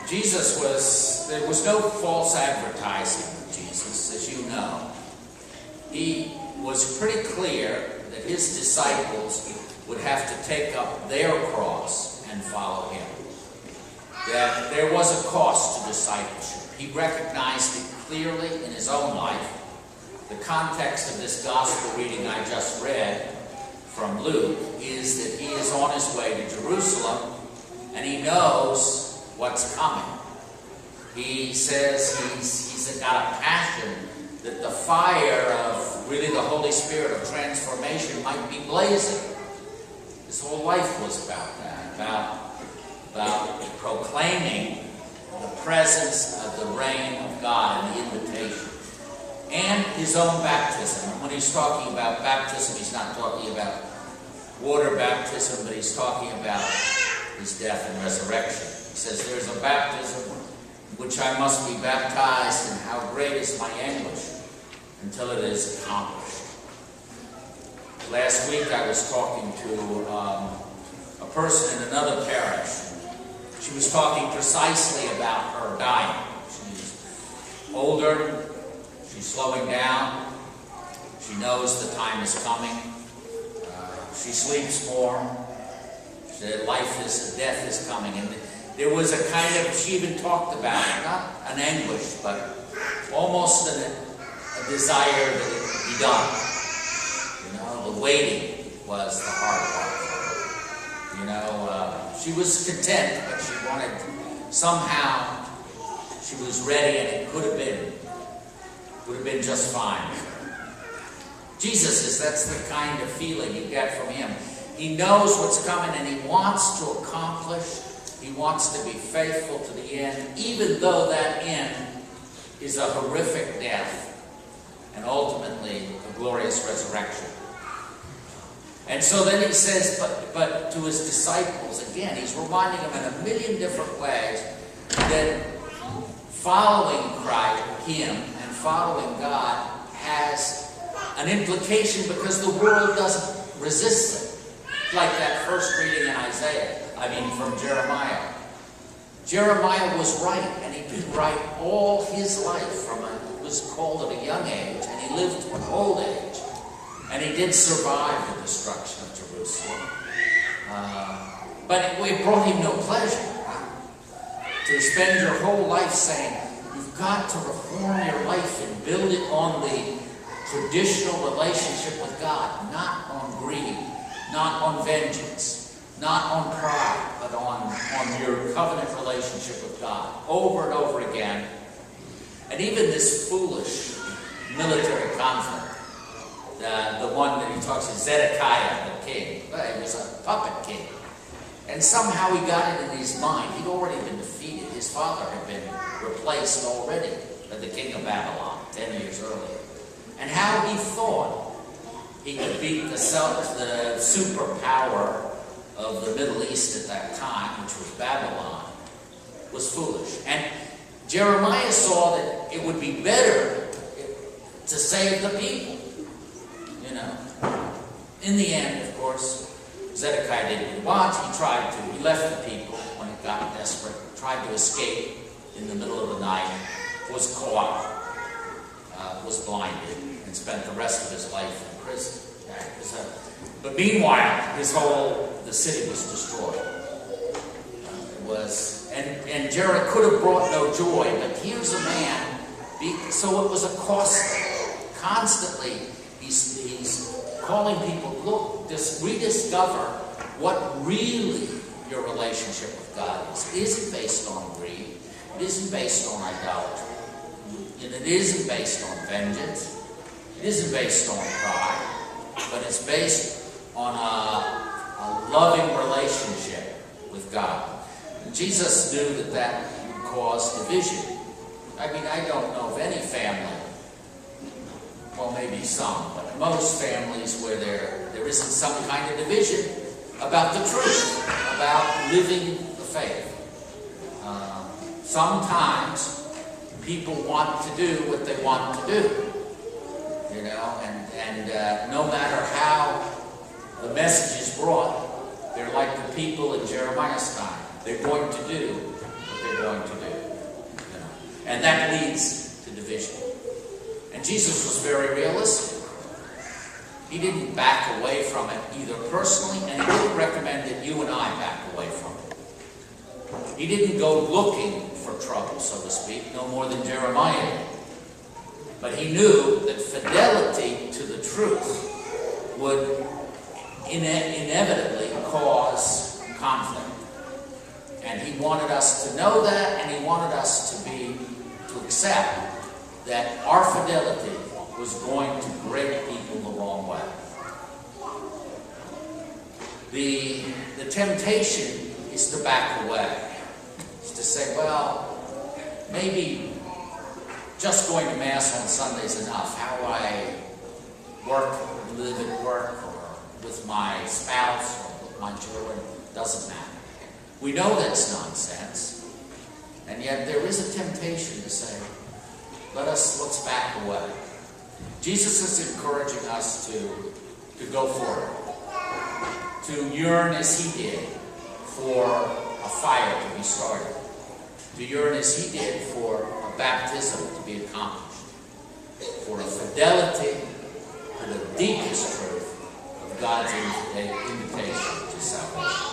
there was no false advertising of Jesus, as you know. He was pretty clear that his disciples would have to take up their cross and follow him. That there was a cost to discipleship. He recognized it clearly in his own life. The context of this gospel reading I just read from Luke is that he is on his way to Jerusalem and he knows what's coming. He says he's got a passion that the fire of really the Holy Spirit of transformation might be blazing. His whole life was about that, about proclaiming the presence of the reign of God and the invitation. And his own baptism. When he's talking about baptism, he's not talking about water baptism, but he's talking about his death and resurrection. He says, there's a baptism in which I must be baptized, and how great is my anguish until it is accomplished. Last week I was talking to a person in another parish. She was talking precisely about her dying. She's older. She's slowing down. She knows the time is coming. She sleeps more. She said death is coming. And there was a kind of, she even talked about it, not an anguish, but almost a desire that it be done. You know, the waiting was the hard part for her. You know, she was content, but she wanted, somehow, she was ready, and it would have been just fine. Jesus that's the kind of feeling you get from him. He knows what's coming and he wants to accomplish, he wants to be faithful to the end, even though that end is a horrific death and ultimately a glorious resurrection. And so then he says, but to his disciples, again, he's reminding them in a million different ways that following Christ, him, and following God has an implication because the world doesn't resist it. Like that first reading in from Jeremiah. Jeremiah was right, and he'd been right all his life. He was called at a young age, and he lived to an old age. And he did survive the destruction of Jerusalem. But it brought him no pleasure to spend your whole life saying, you've got to reform your life and build it on the traditional relationship with God, not on greed, not on vengeance, not on pride, but on your covenant relationship with God, over and over again. And even this foolish military conflict, the one that he talks about, Zedekiah, the king, he was a puppet king. And somehow he got it in his mind. He'd already been defeated. His father had been replaced already by the king of Babylon 10 years earlier. And how he thought he could beat the superpower of the Middle East at that time, which was Babylon, was foolish. And Jeremiah saw that it would be better to save the people. You know, in the end, of course, Zedekiah didn't want. He left the people when it got desperate, tried to escape in the middle of the night, was caught, was blinded, and spent the rest of his life in prison. But meanwhile, the city was destroyed. And Jeremiah could have brought no joy, but here's a man, so it was a cost. Constantly, he's calling people, look, rediscover what really your relationship with God is. It isn't based on greed. It isn't based on idolatry. And it isn't based on vengeance. It isn't based on pride. But it's based on a loving relationship with God. And Jesus knew that would cause division. I mean, I don't know of any family, well, maybe some, but most families where there isn't some kind of division about the truth, about living the faith. Sometimes people want to do what they want to do, you know, and no matter how the message is brought, they're like the people in Jeremiah's time. They're going to do what they're going to do. You know? And that leads to division. And Jesus was very realistic. He didn't back away from it either personally, and he didn't recommend that you and I back away from it. He didn't go looking for trouble, so to speak, no more than Jeremiah did. But he knew that fidelity to the truth would inevitably cause conflict. And he wanted us to know that, and he wanted us to accept that our fidelity was going to break people the wrong way. The temptation is to back away. It's to say, well, maybe just going to Mass on Sunday is enough. How I work, live at work, or with my spouse, or with my children, doesn't matter. We know that's nonsense. And yet there is a temptation to say, let's back away. Jesus is encouraging us to go for it, to yearn as he did for a fire to be started, to yearn as he did for a baptism to be accomplished, for a fidelity to the deepest truth of God's invitation to salvation.